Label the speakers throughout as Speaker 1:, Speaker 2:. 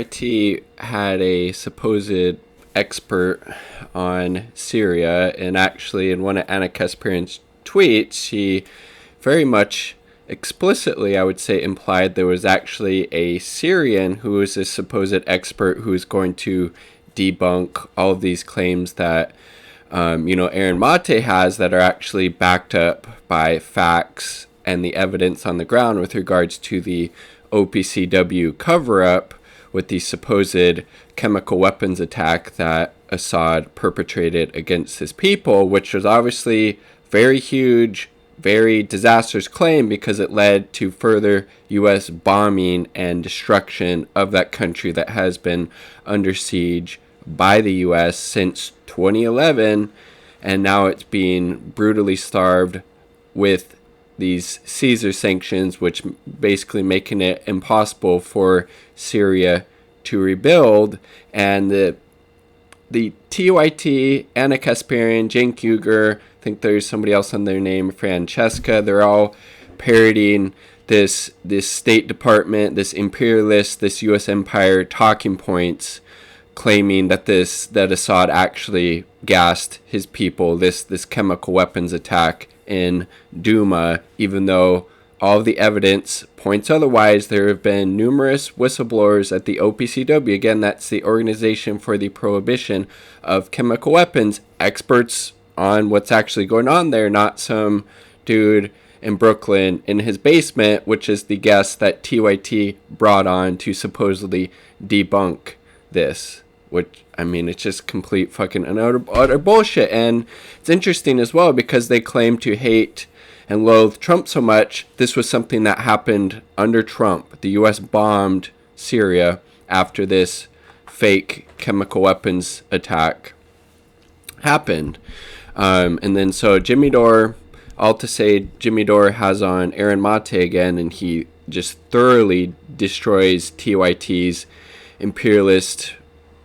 Speaker 1: TYT had a supposed expert on Syria, and actually in one of Anna Kasparian's tweets, she very much explicitly, I would say, implied there was actually a Syrian who was a supposed expert who is going to debunk all of these claims that Aaron Maté has that are actually backed up by facts and the evidence on the ground with regards to the OPCW cover-up with the supposed chemical weapons attack that Assad perpetrated against his people, which was obviously very huge, very disastrous claim because it led to further U.S. bombing and destruction of that country that has been under siege by the U.S. since 2011, and now it's being brutally starved with these Caesar sanctions, which basically making it impossible for Syria to rebuild. And the TYT, Anna Kasparian, Cenk Uygur, I think there's somebody else on their name, Francesca, they're all parodying this State Department, this imperialist, this U.S. empire talking points, claiming that Assad actually gassed his people, this chemical weapons attack in Duma, even though all of the evidence points otherwise. There have been numerous whistleblowers at the OPCW, again, that's the Organization for the Prohibition of Chemical Weapons, experts on what's actually going on there, not some dude in Brooklyn in his basement, which is the guest that TYT brought on to supposedly debunk this. Which, I mean, it's just complete fucking and utter bullshit. And it's interesting as well because they claim to hate and loathe Trump so much. This was something that happened under Trump. The U.S. bombed Syria after this fake chemical weapons attack happened. And then so Jimmy Dore, all to say Jimmy Dore has on Aaron Maté again, and he just thoroughly destroys TYT's imperialist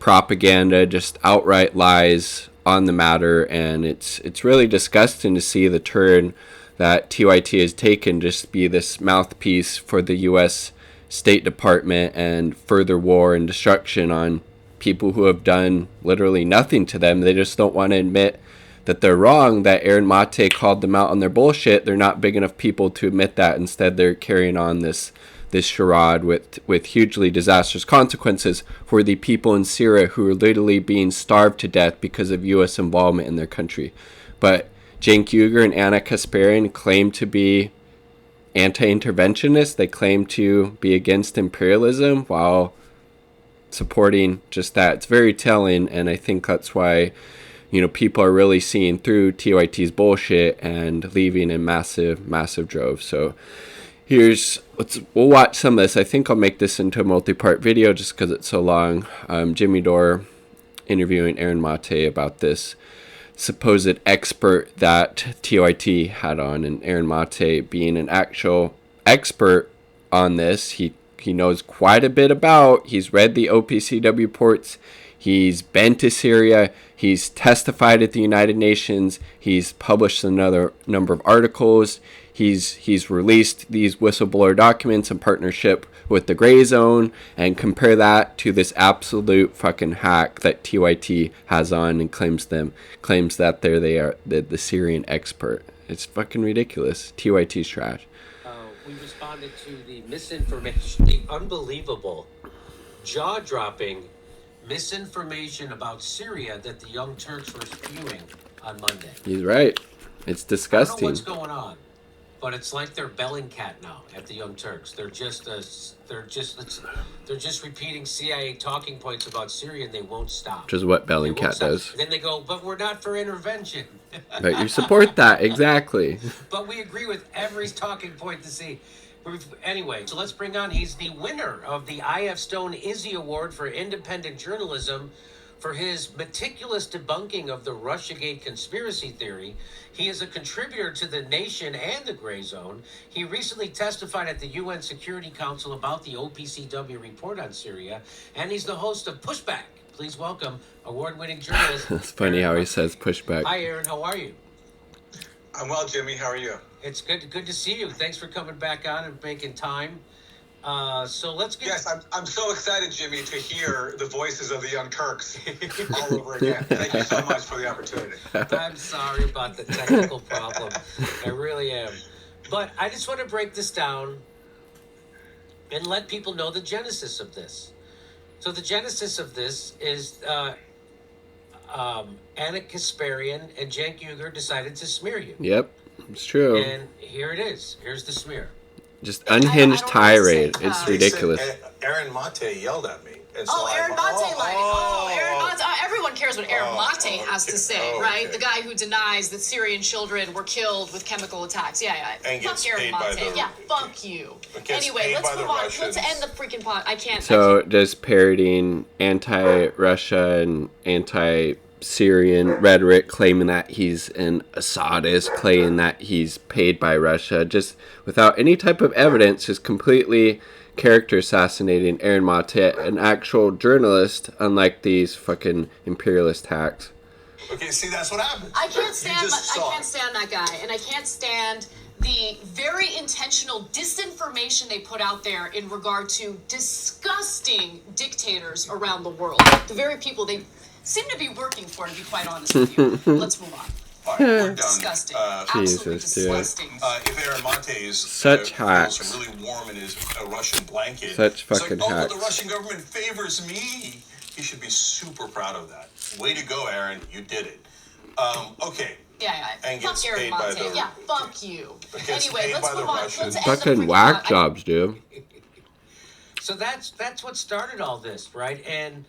Speaker 1: propaganda, just outright lies on the matter, and it's really disgusting to see the turn that TYT has taken, just be this mouthpiece for the U.S. State Department and further war and destruction on people who have done literally nothing to them. They just don't want to admit that they're wrong, that Aaron Maté called them out on their bullshit. They're not big enough people to admit that. Instead, they're carrying on this charade with hugely disastrous consequences for the people in Syria who are literally being starved to death because of U.S. involvement in their country. But Cenk Uygur and Anna Kasparian claim to be anti-interventionists. They claim to be against imperialism while supporting just that. It's very telling, and I think that's why people are really seeing through TYT's bullshit and leaving in massive droves. So we'll watch some of this. I think I'll make this into a multi-part video just because it's so long. Jimmy Dore interviewing Aaron Maté about this supposed expert that TYT had on, and Aaron Maté being an actual expert on this. He knows quite a bit about. He's read the OPCW reports. He's been to Syria. He's testified at the United Nations. He's published another number of articles. He's released these whistleblower documents in partnership with the Gray Zone, and compare that to this absolute fucking hack that TYT has on and claims that they are the Syrian expert. It's fucking ridiculous. TYT's trash.
Speaker 2: We responded to the misinformation, the unbelievable, jaw-dropping misinformation about Syria that the Young Turks were spewing on Monday.
Speaker 1: He's right. It's disgusting.
Speaker 2: I don't know what's going on, but it's like they're Bellingcat now at the Young Turks. They're just repeating CIA talking points about Syria, and they won't stop.
Speaker 1: Which is what Bellingcat does.
Speaker 2: And then they go, but we're not for intervention.
Speaker 1: But you support that, exactly.
Speaker 2: But we agree with every talking point to see. Anyway, so let's bring on, he's the winner of the I.F. Stone Izzy Award for Independent Journalism for his meticulous debunking of the Russiagate conspiracy theory. He is a contributor to The Nation and The Gray Zone. He recently testified at the UN Security Council about the OPCW report on Syria, and he's the host of Pushback. Please welcome award-winning journalist.
Speaker 1: It's funny how he says pushback.
Speaker 2: Hi, Aaron. How are you?
Speaker 3: I'm well, Jimmy. How are you?
Speaker 2: It's good to see you. Thanks for coming back on and making time. So let's get...
Speaker 3: Yes, I'm so excited, Jimmy, to hear the voices of the Young Turks all over again. Thank you so much for the opportunity.
Speaker 2: I'm sorry about the technical problem. I really am. But I just want to break this down and let people know the genesis of this. So the genesis of this is Anna Kasparian and Cenk Uygur decided to smear you.
Speaker 1: Yep, it's true.
Speaker 2: And here it is. Here's the smear.
Speaker 1: Just unhinged tirade. It's ridiculous.
Speaker 4: Aaron Maté yelled at me. And so
Speaker 5: Aaron Maté lied. Aaron Maté. Everyone cares what Aaron Maté has to say, right? The guy who denies that Syrian children were killed with chemical attacks. Yeah.
Speaker 4: And
Speaker 5: fuck Aaron Maté. Yeah, fuck you. Anyway, let's move on. Let's end the freaking pod. I can't.
Speaker 1: So just parodying anti-Russia and anti-Syrian rhetoric, claiming that he's an Assadist, claiming that he's paid by Russia, just without any type of evidence, just completely character assassinating Aaron Maté, an actual journalist, unlike these fucking imperialist hacks.
Speaker 4: Okay, see, that's what happened.
Speaker 5: I can't stand that guy, and I can't stand the very intentional disinformation they put out there in regard to disgusting dictators around the world. The very people they seem to be working for, to be quite honest with you. Let's move on.
Speaker 4: All right, we're done.
Speaker 5: Disgusting. Absolutely disgusting.
Speaker 4: If Aaron Maté's
Speaker 1: such hacks,
Speaker 4: feels really warm in his Russian blanket,
Speaker 1: such fucking
Speaker 4: it's like,
Speaker 1: hacks.
Speaker 4: The Russian government favors me. He should be super proud of that. Way to go, Aaron. You did it. Okay.
Speaker 5: Yeah.
Speaker 4: And
Speaker 5: fuck
Speaker 4: gets
Speaker 5: Aaron
Speaker 4: paid by
Speaker 5: Maté.
Speaker 4: the...
Speaker 5: Yeah, fuck you. Anyway,
Speaker 4: let's
Speaker 5: move on. Let's end the
Speaker 1: fucking
Speaker 5: freaking
Speaker 1: whack
Speaker 5: pod.
Speaker 1: jobs, dude.
Speaker 2: So that's what started all this, right? And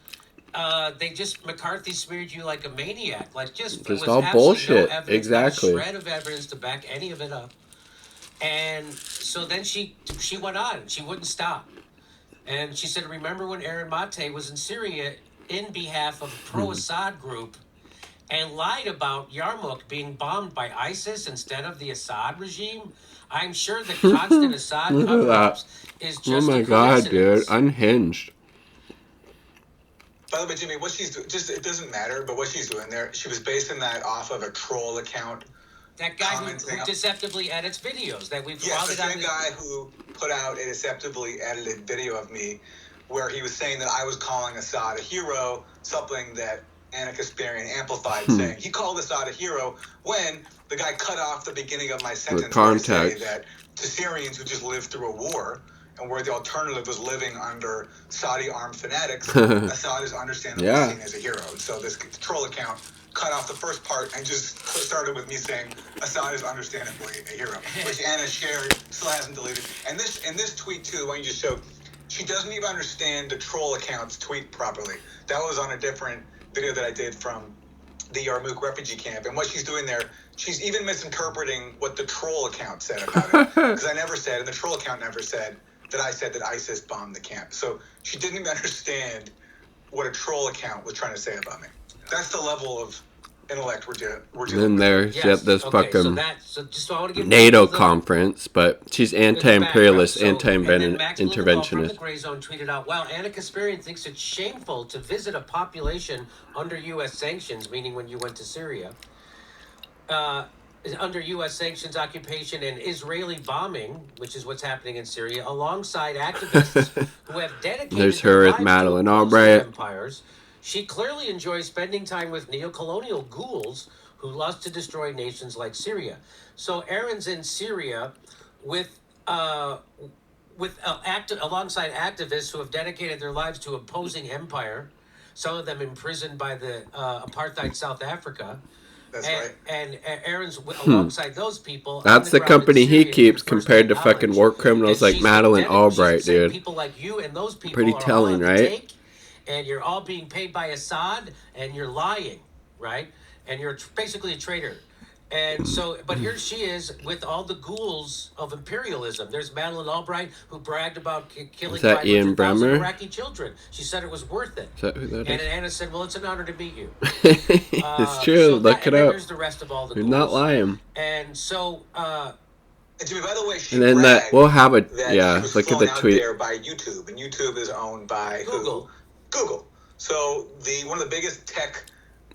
Speaker 2: they just McCarthy smeared you like a maniac, like just
Speaker 1: all bullshit.
Speaker 2: No evidence,
Speaker 1: Exactly.
Speaker 2: not a shred of evidence to back any of it up. And so then she went on. She wouldn't stop, and she said, "Remember when Aaron Maté was in Syria in behalf of a pro-Assad group, and lied about Yarmouk being bombed by ISIS instead of the Assad regime? I'm sure the constant Assad cover-ups is just
Speaker 1: oh my
Speaker 2: a
Speaker 1: god,
Speaker 2: coincidence."
Speaker 1: dude, unhinged.
Speaker 3: By the way, Jimmy, what she's doing, it doesn't matter, but what she's doing there, she was basing that off of a troll account.
Speaker 2: That guy who deceptively edits videos that we've
Speaker 3: Yes, the same guy who put out a deceptively edited video of me where he was saying that I was calling Assad a hero, something that Anna Kasparian amplified, saying he called Assad a hero when the guy cut off the beginning of my sentence where I say that to Syrians who just lived through a war and where the alternative was living under Saudi armed fanatics, Assad is understandably seen as a hero. And so this troll account cut off the first part and just started with me saying Assad is understandably a hero, which Anna shared, still hasn't deleted. And this tweet too, the one you just showed, she doesn't even understand the troll account's tweet properly. That was on a different video that I did from the Yarmouk refugee camp. And what she's doing there, she's even misinterpreting what the troll account said about it. Because I never said, and the troll account never said, that I said that ISIS bombed the camp. So she didn't even understand what a troll account was trying to say about me. That's the level of intellect we're doing.
Speaker 1: Then there's this fucking
Speaker 2: so
Speaker 1: NATO conference, but she's anti-imperialist, anti-interventionist.
Speaker 2: From the Gray Zone tweeted out, "Well, Anna Kasparian thinks it's shameful to visit a population under U.S. sanctions," meaning when you went to Syria, under U.S. sanctions, occupation, and Israeli bombing, which is what's happening in Syria, alongside activists who have dedicated
Speaker 1: there's her
Speaker 2: their
Speaker 1: with
Speaker 2: lives
Speaker 1: Madeleine
Speaker 2: to
Speaker 1: Albright.
Speaker 2: empires. She clearly enjoys spending time with neocolonial ghouls who lust to destroy nations like Syria. So Aaron's in Syria alongside activists who have dedicated their lives to opposing empire. Some of them imprisoned by the apartheid South Africa.
Speaker 3: That's right.
Speaker 2: And Aaron's alongside those people.
Speaker 1: That's the company he keeps compared to fucking war criminals like Madeleine Albright, dude.
Speaker 2: People like you and those people
Speaker 1: pretty telling, right?
Speaker 2: And you're all being paid by Assad, and you're lying, right? And you're basically a traitor. And so, but here she is with all the ghouls of imperialism. There's Madeleine Albright, who bragged about killing 500,000 Iraqi children. She said it was worth it.
Speaker 1: Is that who that
Speaker 2: and
Speaker 1: is?
Speaker 2: Anna said, "Well, it's an honor to meet you."
Speaker 1: It's true.
Speaker 2: So
Speaker 1: Look it up.
Speaker 2: There's the rest of all the
Speaker 1: You're
Speaker 2: ghouls.
Speaker 1: not lying.
Speaker 2: And so,
Speaker 3: Jimmy, by the way, she
Speaker 1: and then that we'll have a look at the tweet.
Speaker 3: There by YouTube, and YouTube is owned by
Speaker 2: Google.
Speaker 3: Google. So one of the biggest tech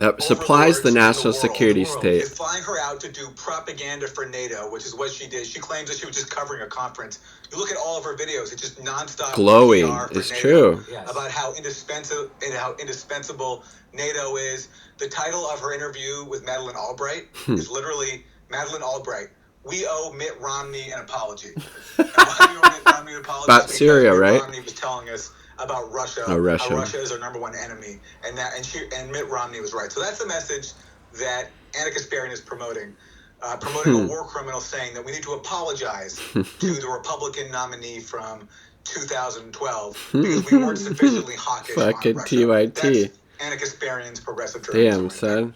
Speaker 1: that supplies the national security
Speaker 3: He's
Speaker 1: state.
Speaker 3: flying her out to do propaganda for NATO, which is what she did. She claims that she was just covering a conference. You look at all of her videos; it's just nonstop
Speaker 1: Glowing.
Speaker 3: PR for
Speaker 1: It's
Speaker 3: NATO,
Speaker 1: true.
Speaker 2: Yes.
Speaker 3: about how indispensable NATO is. The title of her interview with Madeleine Albright is literally Madeleine Albright. We owe Mitt Romney an apology. And why do we owe Mitt Romney an apology?
Speaker 1: About
Speaker 3: Because
Speaker 1: Syria,
Speaker 3: Mitt
Speaker 1: right?
Speaker 3: Romney was telling us about Russia.
Speaker 1: Oh, Russia.
Speaker 3: How Russia is our number one enemy, and Mitt Romney was right. So that's the message that Anna Kasparian is promoting a war criminal, saying that we need to apologize to the Republican nominee from 2012 because we weren't sufficiently hawkish
Speaker 1: Fucking
Speaker 3: on Russia.
Speaker 1: TYT.
Speaker 3: That's Anna Kasparian's progressive journalism.
Speaker 1: Damn, son.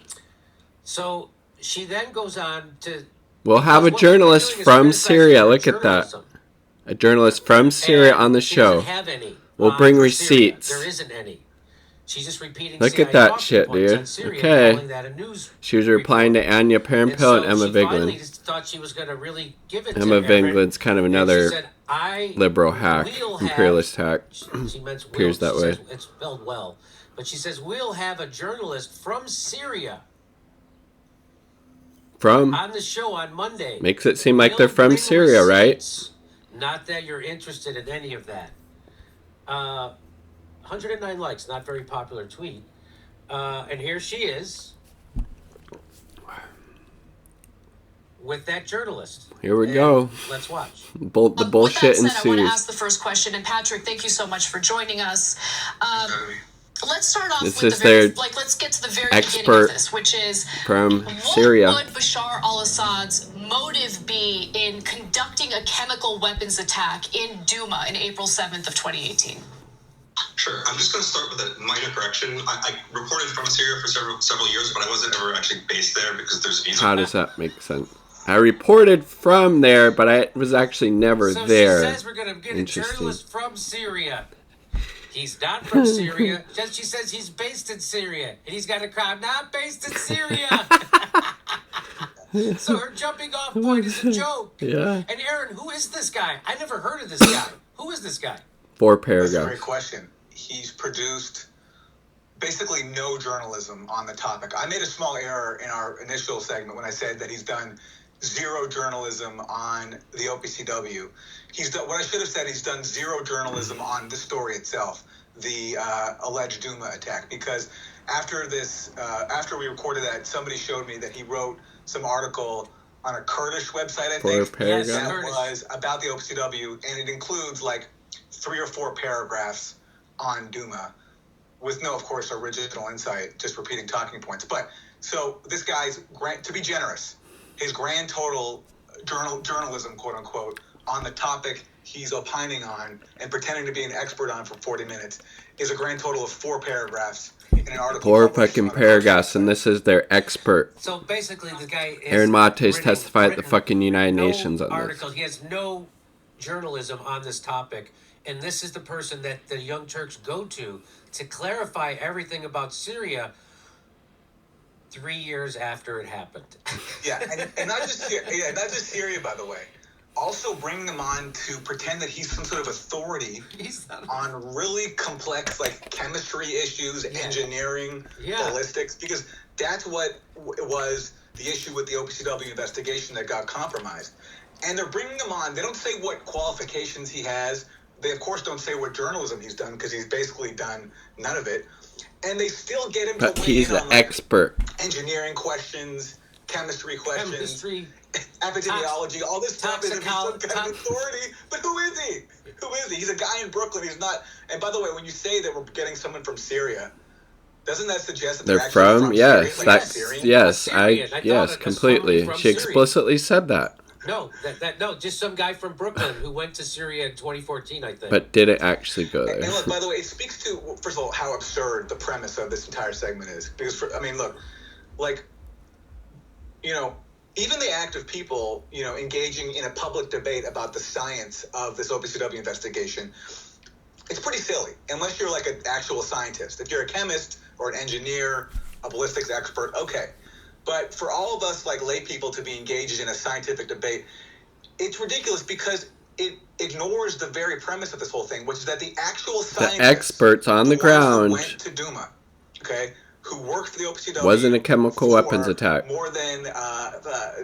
Speaker 2: So she then goes on to.
Speaker 1: We'll have a
Speaker 2: because what they're
Speaker 1: journalist
Speaker 2: doing is
Speaker 1: from
Speaker 2: criticizing
Speaker 1: Syria.
Speaker 2: her
Speaker 1: Look at that.
Speaker 2: journalism.
Speaker 1: A journalist from Syria
Speaker 2: And
Speaker 1: on the
Speaker 2: she
Speaker 1: show.
Speaker 2: doesn't have any.
Speaker 1: We'll bring
Speaker 2: for Syria.
Speaker 1: receipts.
Speaker 2: There isn't any. She's just repeating.
Speaker 1: Look
Speaker 2: CIA
Speaker 1: at that
Speaker 2: talking
Speaker 1: shit,
Speaker 2: points
Speaker 1: dude.
Speaker 2: on Syria,
Speaker 1: Okay.
Speaker 2: calling that a news
Speaker 1: She was replying to Anya Parampil
Speaker 2: so
Speaker 1: and Emma
Speaker 2: she finally
Speaker 1: Vigeland.
Speaker 2: just thought she was going to really give it
Speaker 1: Emma
Speaker 2: to Aaron.
Speaker 1: Vigeland's kind of
Speaker 2: And she
Speaker 1: another
Speaker 2: said,
Speaker 1: liberal hack,
Speaker 2: we'll have-
Speaker 1: imperialist hack.
Speaker 2: She meant
Speaker 1: Appears that
Speaker 2: she
Speaker 1: way.
Speaker 2: says it's spelled well. But she says, we'll have a journalist from Syria
Speaker 1: From?
Speaker 2: on the show on Monday.
Speaker 1: Makes it seem like
Speaker 2: We'll
Speaker 1: they're from
Speaker 2: bring
Speaker 1: Syria, right?
Speaker 2: receipts. Not that you're interested in any of that. 109 likes, not very popular tweet. And here she is with that journalist.
Speaker 1: Here we
Speaker 2: And
Speaker 1: go.
Speaker 2: Let's watch.
Speaker 1: The
Speaker 5: With that
Speaker 1: bullshit
Speaker 5: said, I want to
Speaker 1: ensues.
Speaker 5: ask the first question, and Patrick, thank you so much for joining us. Let's start off
Speaker 1: This
Speaker 5: with
Speaker 1: is
Speaker 5: the very,
Speaker 1: their
Speaker 5: let's get to the very beginning
Speaker 1: expert
Speaker 5: of this, which is
Speaker 1: From
Speaker 5: what
Speaker 1: Syria.
Speaker 5: would Bashar al-Assad's motive be in conducting a chemical weapons attack in Duma in April 7th of 2018?
Speaker 6: Sure. I'm just going to start with a minor correction. I reported from Syria for several years, but I wasn't ever actually based there because there's visa.
Speaker 1: How does that make sense? I reported from there, but I was actually never
Speaker 2: So
Speaker 1: there.
Speaker 2: she says we're going to get a
Speaker 1: Interesting.
Speaker 2: journalist from Syria. He's not from Syria. She says he's based in Syria. And he's got a crowd not based in Syria. So her jumping off point is a joke.
Speaker 1: Yeah.
Speaker 2: And Aaron, who is this guy? I never heard of this guy. Who is this guy?
Speaker 1: 4
Speaker 3: That's a great
Speaker 1: paragraphs.
Speaker 3: question. He's produced basically no journalism on the topic. I made a small error in our initial segment when I said that he's done zero journalism on the OPCW. He's done what I should have said. He's done zero journalism on the story itself, the alleged Duma attack. Because after we recorded that, somebody showed me that he wrote some article on a Kurdish website, I
Speaker 1: 4
Speaker 3: think,
Speaker 1: paragraphs.
Speaker 2: Yes.
Speaker 3: that was about the OPCW, and it includes like 3 or 4 paragraphs on Duma, with no, of course, original insight, just repeating talking points. But so this guy's to be generous, his grand total journalism, quote unquote, on the topic he's opining on and pretending to be an expert on for 40 minutes is a grand total of 4 paragraphs in an article.
Speaker 1: 4
Speaker 3: published
Speaker 1: fucking
Speaker 3: on the
Speaker 1: paragraphs,
Speaker 3: website.
Speaker 1: and this is their expert.
Speaker 2: So basically, the guy is
Speaker 1: Aaron Mate's
Speaker 2: written-
Speaker 1: testified at the
Speaker 2: written
Speaker 1: fucking United
Speaker 2: no
Speaker 1: Nations on this.
Speaker 2: article. He has no journalism on this topic. And this is the person that the Young Turks go to clarify everything about Syria 3 years after it happened.
Speaker 3: Yeah, and not just Syria, by the way. Also bring them on to pretend that he's some sort of authority
Speaker 2: He's not
Speaker 3: on really complex, like, chemistry issues, engineering,
Speaker 2: Yeah.
Speaker 3: ballistics, because that's what was the issue with the OPCW investigation that got compromised. And they're bringing him on. They don't say what qualifications he has. They, of course, don't say what journalism he's done, because he's basically done none of it. And they still get him
Speaker 1: But
Speaker 3: to weigh
Speaker 1: he's
Speaker 3: in
Speaker 1: the
Speaker 3: on, like,
Speaker 1: expert.
Speaker 3: engineering questions, chemistry questions,
Speaker 2: chemistry.
Speaker 3: epidemiology, all this stuff is some kind
Speaker 2: toxicology.
Speaker 3: of authority. But who is he? Who is he? He's a guy in Brooklyn. He's not. And by the way, when you say that we're getting someone from Syria, doesn't that suggest that
Speaker 1: They're
Speaker 3: they're actually
Speaker 1: from?
Speaker 3: from
Speaker 1: Yes,
Speaker 3: Syria? Like
Speaker 1: that's
Speaker 3: Syrian?
Speaker 1: yes.
Speaker 2: Syrian. I thought
Speaker 1: Yes,
Speaker 2: it was
Speaker 1: completely.
Speaker 2: someone from
Speaker 1: She
Speaker 2: Syria.
Speaker 1: explicitly said that,
Speaker 2: No, no, just some guy from Brooklyn who went to Syria in 2014, I think.
Speaker 1: but didn't actually go
Speaker 3: And
Speaker 1: there.
Speaker 3: look, by the way, it speaks to, first of all, how absurd the premise of this entire segment is. Because, look, like, even the act of people, engaging in a public debate about the science of this OPCW investigation, it's pretty silly, unless you're like an actual scientist. If you're a chemist or an engineer, a ballistics expert, okay. But for all of us, like, lay people to be engaged in a scientific debate, it's ridiculous because it ignores the very premise of this whole thing, which is that the actual scientists,
Speaker 1: experts on the
Speaker 3: ones who
Speaker 1: ground.
Speaker 3: went to Duma, okay, who worked for the OPCW.
Speaker 1: Wasn't a chemical weapons attack.
Speaker 3: More than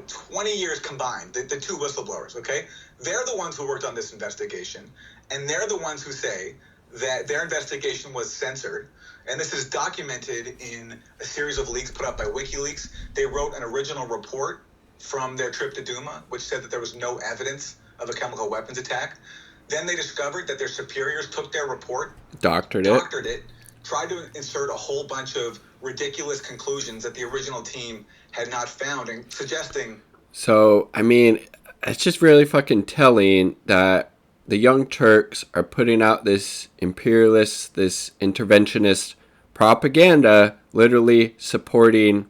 Speaker 3: 20 years combined, the two whistleblowers, okay? They're the ones who worked on this investigation, and they're the ones who say that their investigation was censored. And this is documented in a series of leaks put out by WikiLeaks. They wrote an original report from their trip to Duma, which said that there was no evidence of a chemical weapons attack. Then they discovered that their superiors took their report,
Speaker 1: doctored it,
Speaker 3: tried to insert a whole bunch of ridiculous conclusions that the original team had not found, and suggesting...
Speaker 1: So, I mean, it's just really fucking telling that the Young Turks are putting out this imperialist, this interventionist propaganda, literally supporting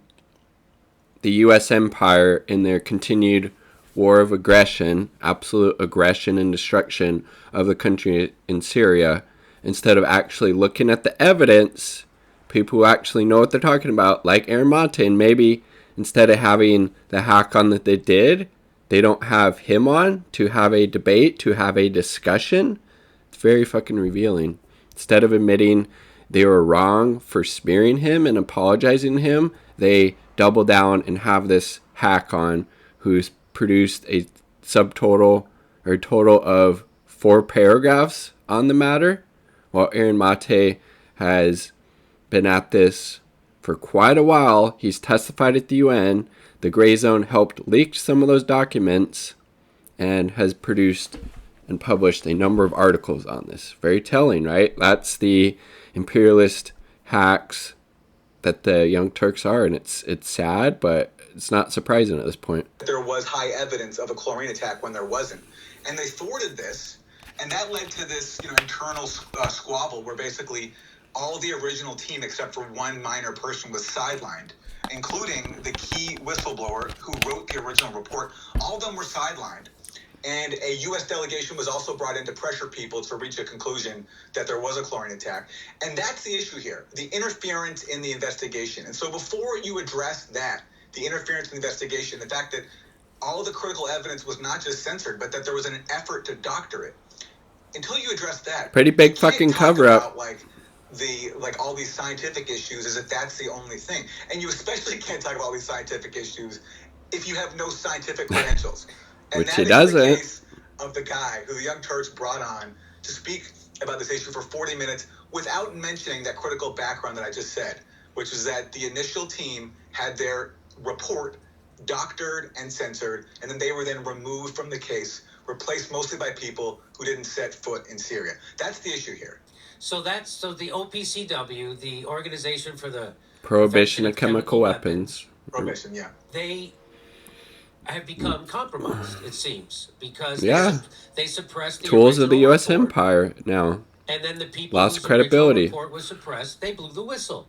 Speaker 1: the U.S. empire in their continued war of aggression, absolute aggression and destruction of the country in Syria, instead of actually looking at the evidence, people who actually know what they're talking about, like Aaron Maté, and maybe instead of having the hack on that they did, they don't have him on to have a debate, to have a discussion. It's very fucking revealing. Instead of admitting they were wrong for smearing him and apologizing to him, they double down and have this hack on who's produced a subtotal or total of 4 paragraphs on the matter, while Aaron Maté has been at this for quite a while. He's testified at the UN. The Gray Zone helped leak some of those documents and has produced and published a number of articles on this. Very telling, right? That's the imperialist hacks that the Young Turks are, and it's sad, but it's not surprising at this point.
Speaker 3: There was high evidence of a chlorine attack when there wasn't. And they thwarted this, and that led to this internal squabble where basically all the original team except for one minor person was sidelined, including the key whistleblower who wrote the original report. All of them were sidelined. And a U.S. delegation was also brought in to pressure people to reach a conclusion that there was a chlorine attack. And that's the issue here, the interference in the investigation. And so before you address that, the interference in the investigation, the fact that all the critical evidence was not just censored, but that there was an effort to doctor it, until you address that,
Speaker 1: pretty big fucking cover up.
Speaker 3: Like all these scientific issues, is that that's the only thing. And you especially can't talk about all these scientific issues if you have no scientific credentials. And
Speaker 1: which he doesn't.
Speaker 3: The case of the guy who the Young Turks brought on to speak about this issue for 40 minutes without mentioning that critical background that I just said, which is that the initial team had their report doctored and censored, and then they were then removed from the case, replaced mostly by people who didn't set foot in Syria. That's the issue here.
Speaker 2: So the OPCW, the Organization for the
Speaker 1: Prohibition of Chemical Weapons.
Speaker 3: Prohibition, yeah.
Speaker 2: They have become compromised, it seems, because they suppressed the
Speaker 1: tools of the U.S.
Speaker 2: report,
Speaker 1: empire now.
Speaker 2: And then the people
Speaker 1: lost
Speaker 2: whose
Speaker 1: credibility.
Speaker 2: original report was suppressed, they blew the whistle.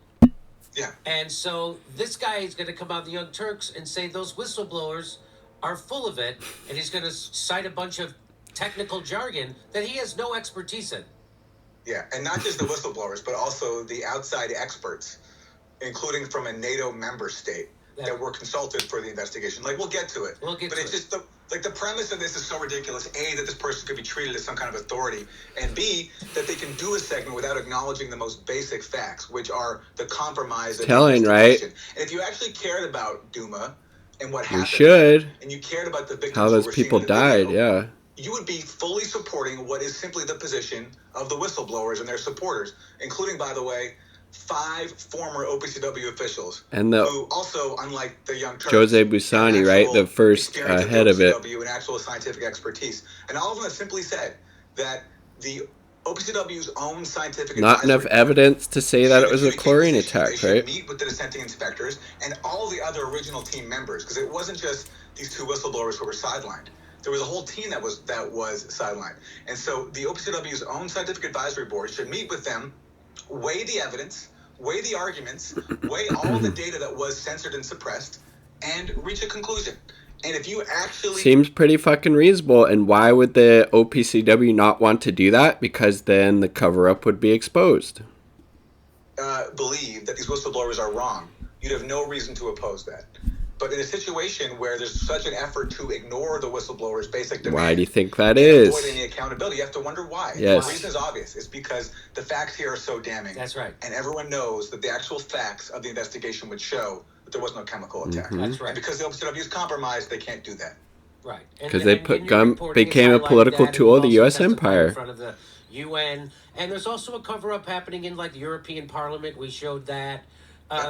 Speaker 3: Yeah.
Speaker 2: And so this guy is going to come out, the Young Turks, and say those whistleblowers are full of it, and he's going to cite a bunch of technical jargon that he has no expertise in.
Speaker 3: Yeah, and not just the whistleblowers, but also the outside experts, including from a NATO member state that were consulted for the investigation. We'll get to it. But it's just the premise of this is so ridiculous. A, that this person could be treated as some kind of authority, and B, that they can do a segment without acknowledging the most basic facts, which are the compromise of
Speaker 1: telling,
Speaker 3: the
Speaker 1: right?
Speaker 3: And if you actually cared about Duma and what happened,
Speaker 1: you should,
Speaker 3: and you cared about the victims,
Speaker 1: how those people died,
Speaker 3: video, you would be fully supporting what is simply the position of the whistleblowers and their supporters, including, by the way, 5 former OPCW officials,
Speaker 1: and
Speaker 3: who also, unlike the Young Turks,
Speaker 1: Jose Busani, right, the first head of it,
Speaker 3: and actual scientific expertise, and all of them have simply said that the OPCW's own scientific
Speaker 1: not enough evidence to say that it was a chlorine attack, right?
Speaker 3: Meet with the dissenting inspectors and all the other original team members, because it wasn't just these 2 whistleblowers who were sidelined. There was a whole team that was sidelined, and so the OPCW's own scientific advisory board should meet with them, weigh the evidence, weigh the arguments, weigh all the data that was censored and suppressed, and reach a conclusion. And if you actually...
Speaker 1: Seems pretty fucking reasonable. And why would the OPCW not want to do that? Because then the cover-up would be exposed.
Speaker 3: Believe that these whistleblowers are wrong, you'd have no reason to oppose that. But in a situation where there's such an effort to ignore the whistleblower's basic demand,
Speaker 1: Why do you think that
Speaker 3: and
Speaker 1: is?
Speaker 3: avoid any accountability, you have to wonder why.
Speaker 1: Yes.
Speaker 3: The reason is obvious. It's because the facts here are so damning.
Speaker 2: That's right.
Speaker 3: And everyone knows that the actual facts of the investigation would show that there was no chemical attack.
Speaker 2: That's right.
Speaker 3: And because the OPCW is compromised, they can't do that.
Speaker 2: Right.
Speaker 1: Because they put became a political tool of the U.S. empire.
Speaker 2: In front of the UN. And there's also a cover-up happening in, like, the European Parliament. We showed that.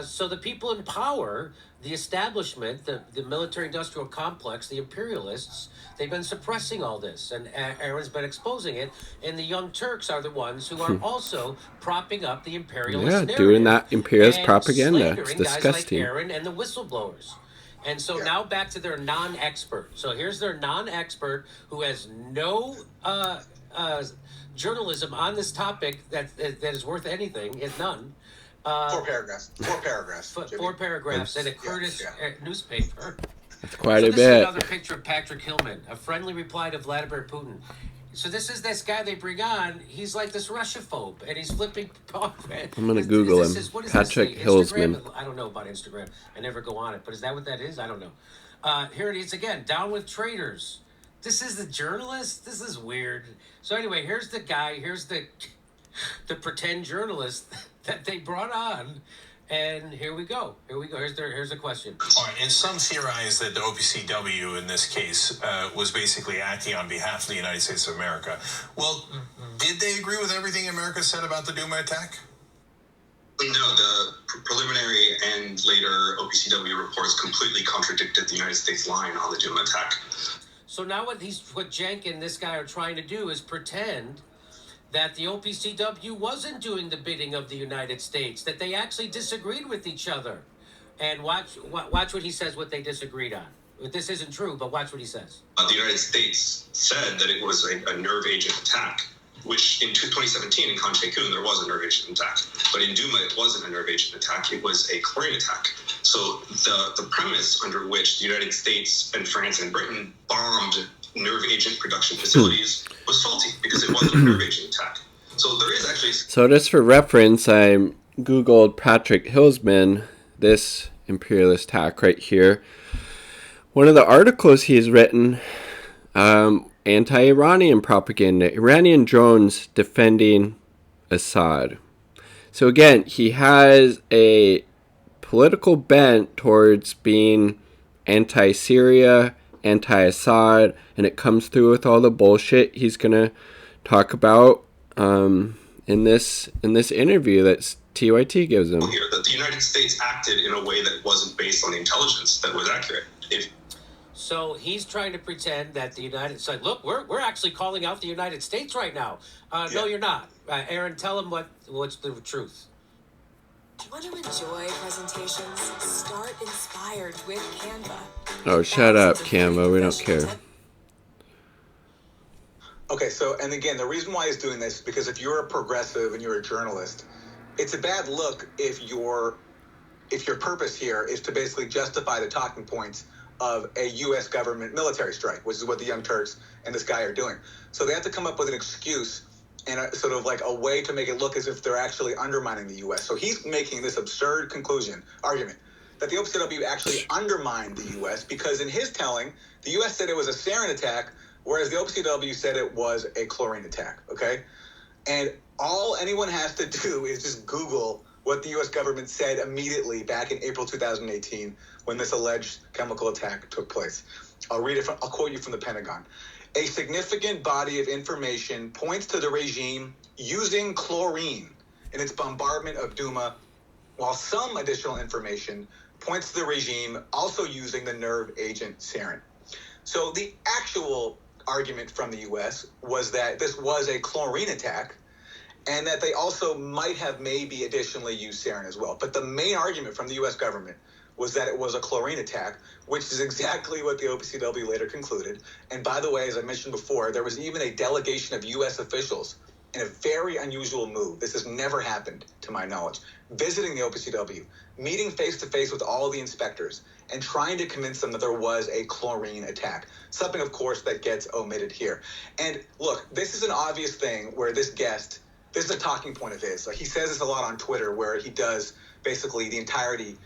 Speaker 2: So the people in power, the establishment, the military-industrial complex, the imperialists, they've been suppressing all this. And Aaron's been exposing it. And the Young Turks are the ones who are also propping up the imperialist narrative.
Speaker 1: Doing that imperialist propaganda. It's
Speaker 2: Slandering
Speaker 1: disgusting.
Speaker 2: guys like Aaron and the whistleblowers. And so now back to their non-expert. So here's their non-expert who has no journalism on this topic that is worth anything. Is none.
Speaker 3: 4 paragraphs. 4 paragraphs.
Speaker 2: 4 paragraphs in a Kurdish newspaper.
Speaker 1: That's quite a
Speaker 2: This is
Speaker 1: bit.
Speaker 2: another picture of Patrick Hillman, a friendly reply to Vladimir Putin. So this is this guy they bring on. He's like this Russiaphobe, and he's flipping.
Speaker 1: I'm gonna Google him.
Speaker 2: What is
Speaker 1: Patrick
Speaker 2: this,
Speaker 1: Hillsman.
Speaker 2: Instagram? I don't know about Instagram. I never go on it, but is that what that is? I don't know. Here it is again. Down with traitors. This is the journalist. This is weird. So anyway, here's the guy. Here's the pretend journalist that they brought on. And here we go. Here's a question.
Speaker 4: All right, and some theorize that the OPCW in this case was basically acting on behalf of the United States of America. Well, did they agree with everything America said about the Duma attack?
Speaker 6: No, the preliminary and later OPCW reports completely contradicted the United States line on the Duma attack.
Speaker 2: So now what Cenk and this guy are trying to do is pretend that the OPCW wasn't doing the bidding of the United States, that they actually disagreed with each other. And watch what he says, what they disagreed on. This isn't true, but watch what he says.
Speaker 6: The United States said that it was a nerve agent attack, which in 2017 in Khan Sheikhoun there was a nerve agent attack. But in Duma it wasn't a nerve agent attack, it was a chlorine attack. So the premise under which the United States and France and Britain bombed nerve agent production facilities was faulty because it wasn't a nerve agent attack. So there is actually...
Speaker 1: So just for reference, I Googled Patrick Hillsman, this imperialist hack right here. One of the articles he's written, anti-Iranian propaganda, Iranian drones defending Assad. So again, he has a political bent towards being anti-Syria, anti-Assad, and it comes through with all the bullshit he's gonna talk about in this interview that TYT gives him.
Speaker 6: Here, that the United States acted in a way that wasn't based on the intelligence that was accurate.
Speaker 2: So he's trying to pretend that the United States, look, we're actually calling out the United States right now. No, you're not. Aaron, tell him what's the truth.
Speaker 7: Want to enjoy presentations? Start inspired with Canva.
Speaker 1: Oh, shut up, Canva. We don't care.
Speaker 3: Okay, so, and again, the reason why he's doing this is because if you're a progressive and you're a journalist, it's a bad look if your purpose here is to basically justify the talking points of a U.S. government military strike, which is what the Young Turks and this guy are doing. So they have to come up with an excuse and sort of like a way to make it look as if they're actually undermining the U.S. So he's making this absurd argument, that the OPCW actually undermined the U.S. because in his telling, the U.S. said it was a sarin attack, whereas the OPCW said it was a chlorine attack, okay? And all anyone has to do is just Google what the U.S. government said immediately back in April 2018 when this alleged chemical attack took place. I'll quote you from the Pentagon. A significant body of information points to the regime using chlorine in its bombardment of Duma, while some additional information points to the regime also using the nerve agent sarin. So the actual argument from the U.S. was that this was a chlorine attack and that they also might have maybe additionally used sarin as well. But the main argument from the U.S. government was that it was a chlorine attack, which is exactly what the OPCW later concluded. And by the way, as I mentioned before, there was even a delegation of U.S. officials in a very unusual move. This has never happened, to my knowledge, visiting the OPCW, meeting face-to-face with all the inspectors, and trying to convince them that there was a chlorine attack. Something, of course, that gets omitted here. And look, this is an obvious thing where this is a talking point of his. Like, he says this a lot on Twitter, where he does basically the entirety,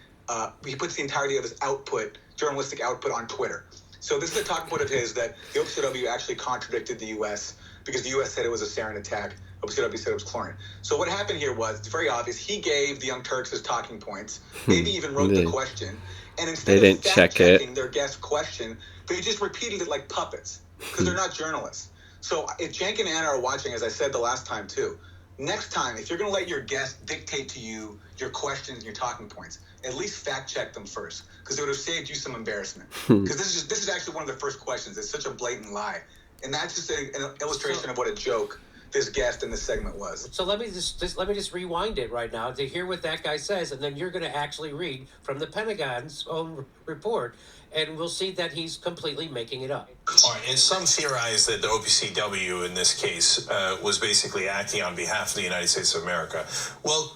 Speaker 3: he puts the entirety of his output journalistic output on Twitter. So this is a talking point of his that the OPCW actually contradicted the U.S. because the U.S. said it was a sarin attack. OPCW said it was chlorine. So what happened here was, it's very obvious, he gave the Young Turks his talking points, maybe even wrote the question, and instead of fact-checking their guest question, they just repeated it like puppets, because they're not journalists. So if Cenk and Anna are watching, as I said the last time too, next time, if you're going to let your guest dictate to you your questions and your talking points, at least fact-check them first, because it would have saved you some embarrassment. Because this is actually one of the first questions. It's such a blatant lie. And that's just an illustration of what a joke this guest in this segment was.
Speaker 2: So let me just rewind it right now to hear what that guy says, and then you're going to actually read from the Pentagon's own report, and we'll see that he's completely making it up.
Speaker 4: All right, and some theorize that the OPCW in this case was basically acting on behalf of the United States of America. Well,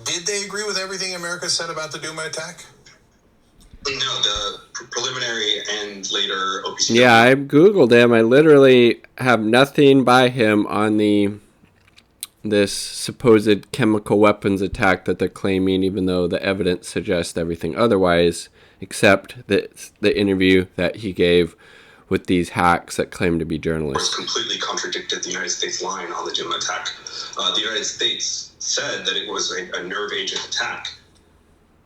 Speaker 4: did they agree with everything America said about the Duma attack?
Speaker 6: No, the preliminary and later OPCW.
Speaker 1: Yeah, I Googled him. I literally have nothing by him on this supposed chemical weapons attack that they're claiming, even though the evidence suggests everything otherwise, except the interview that he gave with these hacks that claim to be journalists.
Speaker 6: Completely contradicted the United States line on the Duma attack. The United States said that it was a nerve agent attack.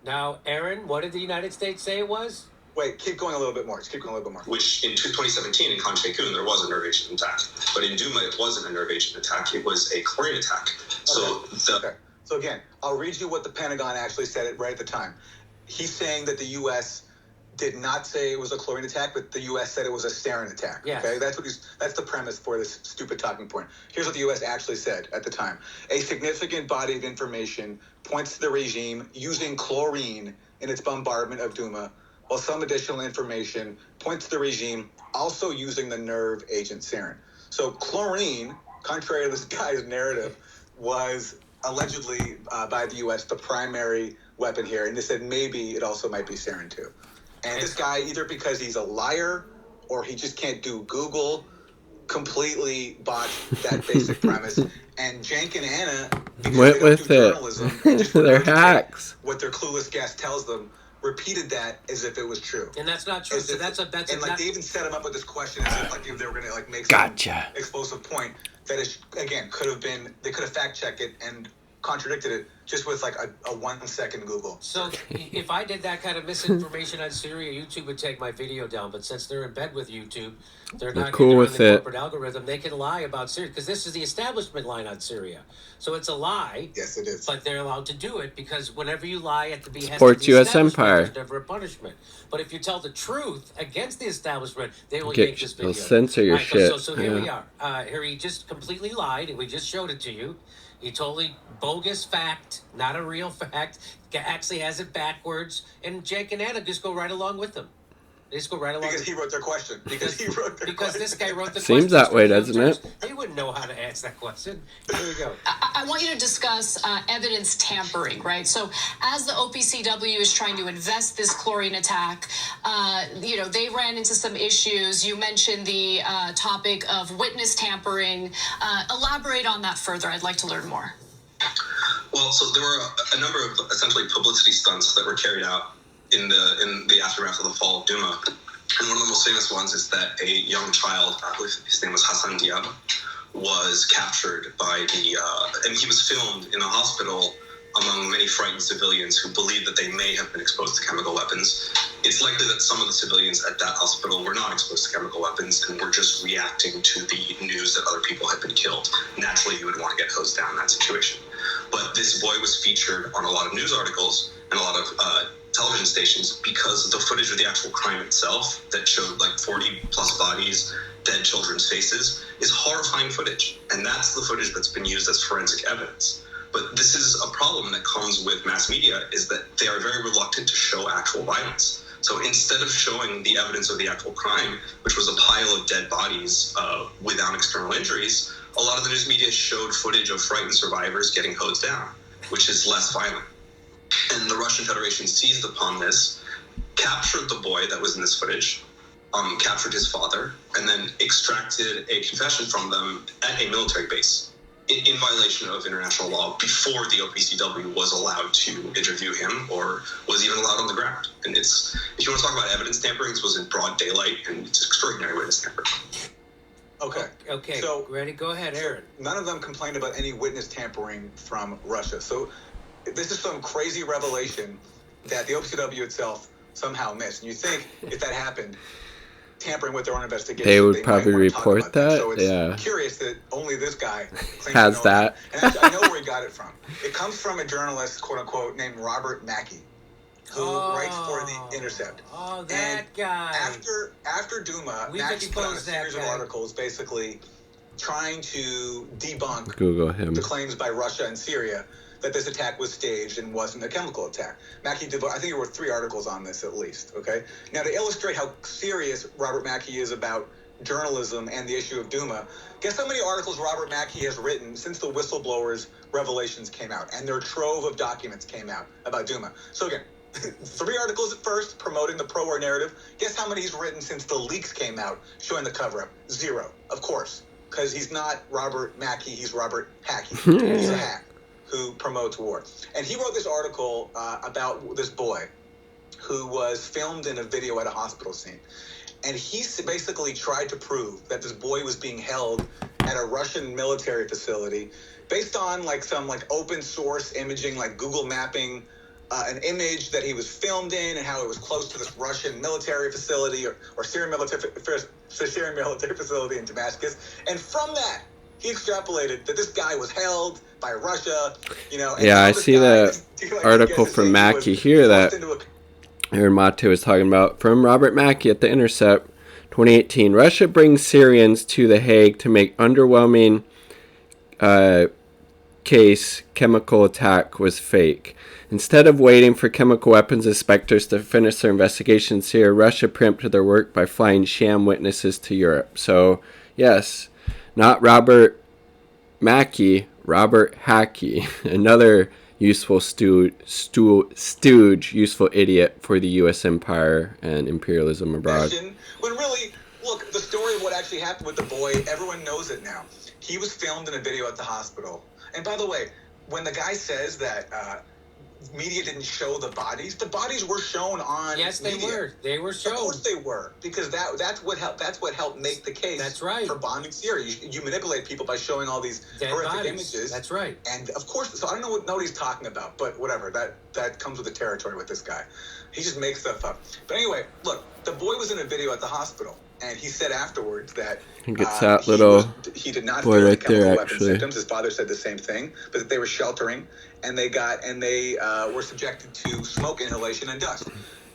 Speaker 2: Now, Aaron, what did the United States say it was?
Speaker 3: Wait, keep going a little bit more. Just keep going a little bit more.
Speaker 6: Which in 2017 in Kasparian there was a nerve agent attack, but in Duma it wasn't a nerve agent attack. It was a chlorine attack. So
Speaker 3: So again, I'll read you what the Pentagon actually said it right at the time. He's saying that the U.S. did not say it was a chlorine attack, but the U.S. said it was a sarin attack.
Speaker 2: Yes.
Speaker 3: Okay, that's the premise for this stupid talking point. Here's what the U.S. actually said at the time: a significant body of information points to the regime using chlorine in its bombardment of Duma, while some additional information points to the regime also using the nerve agent sarin. So chlorine, contrary to this guy's narrative, was allegedly by the U.S. the primary weapon here, and they said maybe it also might be sarin too. And this guy, either because he's a liar or he just can't do Google, completely botched that basic premise. And Cenk and Anna, because
Speaker 1: went
Speaker 3: they don't
Speaker 1: with
Speaker 3: do
Speaker 1: it.
Speaker 3: journalism, and just
Speaker 1: They're hacks.
Speaker 3: what their clueless guest tells them, repeated that as if it was true.
Speaker 2: And that's not true. So
Speaker 3: They even set him up with this question as if they were going to make some explosive point that is, again, they could have fact checked it and contradicted it just with a 1 second Google.
Speaker 2: So if I did that kind of misinformation on Syria, YouTube would take my video down. But since they're in bed with YouTube, they're not
Speaker 1: cool with
Speaker 2: the
Speaker 1: it.
Speaker 2: corporate algorithm. They can lie about Syria because this is the establishment line on Syria. So it's a lie.
Speaker 3: Yes, it is.
Speaker 2: But they're allowed to do it because whenever you lie at the behest
Speaker 1: Supports
Speaker 2: of the
Speaker 1: US
Speaker 2: establishment,
Speaker 1: empire.
Speaker 2: there's never a punishment. But if you tell the truth against the establishment, they will
Speaker 1: They'll
Speaker 2: yank this video.
Speaker 1: censor your shit.
Speaker 2: So here we are. Here he just completely lied, and we just showed it to you. He totally bogus fact, not a real fact. Actually has it backwards, and Cenk and Anna just go right along with him. They just go right along.
Speaker 3: Because he wrote their question. Because
Speaker 2: this guy wrote the question.
Speaker 1: Seems that way, doesn't it?
Speaker 2: He wouldn't know how to answer that question. Here we go.
Speaker 5: I want you to discuss evidence tampering, right? So as the OPCW is trying to invest this chlorine attack, they ran into some issues. You mentioned the topic of witness tampering. Elaborate on that further. I'd like to learn more.
Speaker 6: Well, so there were a number of essentially publicity stunts that were carried out in the aftermath of the fall of Duma. And one of the most famous ones is that a young child, I believe his name was Hassan Diab, was captured by and he was filmed in a hospital among many frightened civilians who believed that they may have been exposed to chemical weapons. It's likely that some of the civilians at that hospital were not exposed to chemical weapons and were just reacting to the news that other people had been killed. Naturally, you would want to get hosed down in that situation. But this boy was featured on a lot of news articles and a lot of television stations because the footage of the actual crime itself that showed 40 plus bodies, dead children's faces, is horrifying footage. And that's the footage that's been used as forensic evidence. But this is a problem that comes with mass media, is that they are very reluctant to show actual violence. So instead of showing the evidence of the actual crime, which was a pile of dead bodies without external injuries, a lot of the news media showed footage of frightened survivors getting hosed down, which is less violent. And the Russian Federation seized upon this, captured the boy that was in this footage, captured his father, and then extracted a confession from them at a military base in violation of international law before the OPCW was allowed to interview him or was even allowed on the ground. And it's, if you want to talk about evidence tampering, this was in broad daylight, and it's extraordinary witness tampering.
Speaker 3: Okay.
Speaker 2: So, ready? Go ahead, Aaron.
Speaker 3: None of them complained about any witness tampering from Russia. So this is some crazy revelation that the OPCW itself somehow missed. And you think if that happened, tampering with their own investigation,
Speaker 1: they would probably report that.
Speaker 3: So it's
Speaker 1: yeah.
Speaker 3: curious that only this guy
Speaker 1: has that.
Speaker 3: And actually, I know where he got it from. It comes from a journalist, quote unquote, named Robert Mackey, who writes for The Intercept.
Speaker 2: Oh, that guy.
Speaker 3: After Duma, Mackey put out a series of articles basically trying to debunk the claims by Russia and Syria that this attack was staged and wasn't a chemical attack. Mackey did, I think there were 3 articles on this at least, okay? Now, to illustrate how serious Robert Mackey is about journalism and the issue of Duma, guess how many articles Robert Mackey has written since the whistleblowers' revelations came out and their trove of documents came out about Duma? So again, 3 articles at first promoting the pro-war narrative. Guess how many he's written since the leaks came out showing the cover-up? 0, of course, because he's not Robert Mackey, he's Robert Hackey. He's a hack who promotes war. And he wrote this article about this boy who was filmed in a video at a hospital scene. And he basically tried to prove that this boy was being held at a Russian military facility based on some open source imaging, like Google mapping an image that he was filmed in and how it was close to this Russian military facility or Syrian military facility in Damascus. And from that, he extrapolated that this guy was held by Russia, And
Speaker 1: yeah, I see the article from Mackey here that Aaron Maté was talking about. From Robert Mackey at The Intercept, 2018. Russia brings Syrians to The Hague to make underwhelming case chemical attack was fake. Instead of waiting for chemical weapons inspectors to finish their investigations here, Russia preempted their work by flying sham witnesses to Europe. So, yes, not Robert Mackey, Robert Hackey, another useful stooge, useful idiot for the U.S. empire and imperialism abroad.
Speaker 3: When really, look, the story of what actually happened with the boy, everyone knows it now. He was filmed in a video at the hospital. And by the way, when the guy says that media didn't show the bodies were shown on
Speaker 2: Yes, they
Speaker 3: media.
Speaker 2: were. They were shown.
Speaker 3: Of course they were, because that's what helped make the case.
Speaker 2: That's right.
Speaker 3: For bombing Syria. You manipulate people by showing all these
Speaker 2: dead
Speaker 3: horrific
Speaker 2: bodies.
Speaker 3: Images.
Speaker 2: That's right.
Speaker 3: And of course, so I don't know what he's talking about, but whatever. That comes with the territory with this guy. He just makes stuff up. But anyway, look, the boy was in a video at the hospital, and he said afterwards that
Speaker 1: I think it's that little
Speaker 3: he did not
Speaker 1: boy
Speaker 3: feel
Speaker 1: right
Speaker 3: the chemical
Speaker 1: there,
Speaker 3: weapon
Speaker 1: actually.
Speaker 3: symptoms. His father said the same thing, but that they were sheltering, and they were subjected to smoke inhalation and dust.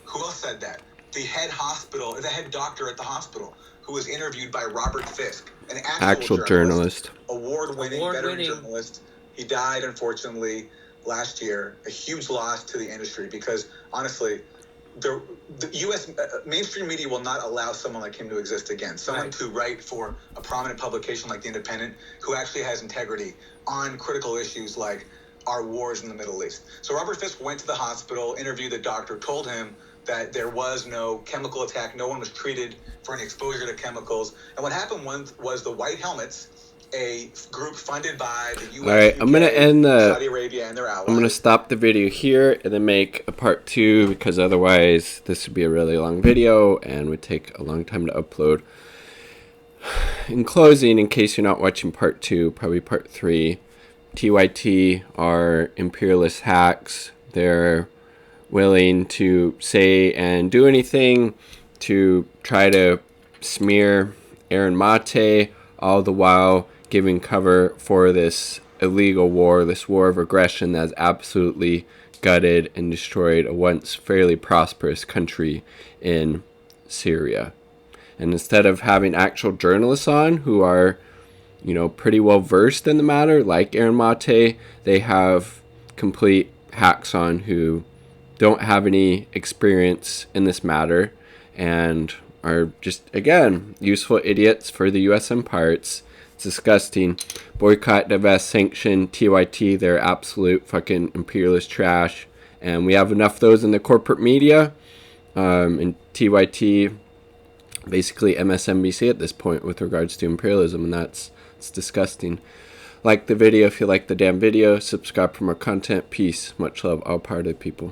Speaker 3: Who else said that? The head doctor at the hospital, who was interviewed by Robert Fisk, an actual journalist. Award-winning veteran journalist. He died, unfortunately, last year. A huge loss to the industry because, honestly, the U.S. Mainstream media will not allow someone like him to exist again. Someone to write for a prominent publication like The Independent who actually has integrity on critical issues like our wars in the Middle East. So Robert Fisk went to the hospital, interviewed the doctor, told him that there was no chemical attack. No one was treated for any exposure to chemicals. And what happened was the White Helmets, a group funded by the U.S.,
Speaker 1: all right,
Speaker 3: UK,
Speaker 1: I'm going to end
Speaker 3: Saudi Arabia, and their allies.
Speaker 1: I'm going to stop the video here and then make a part 2 because otherwise this would be a really long video and would take a long time to upload. In closing, in case you're not watching part 2, probably part 3, TYT are imperialist hacks. They're willing to say and do anything to try to smear Aaron Maté, all the while giving cover for this illegal war, this war of aggression that has absolutely gutted and destroyed a once fairly prosperous country in Syria. And instead of having actual journalists on who are, pretty well versed in the matter, like Aaron Maté, they have complete hacks on who don't have any experience in this matter and are just, again, useful idiots for the U.S. empire. It's disgusting. Boycott, divest, sanction, TYT, they're absolute fucking imperialist trash. And we have enough of those in the corporate media. And TYT, basically MSNBC at this point with regards to imperialism, and it's disgusting. Like the video if you like the damn video. Subscribe for more content. Peace. Much love, all part of the people.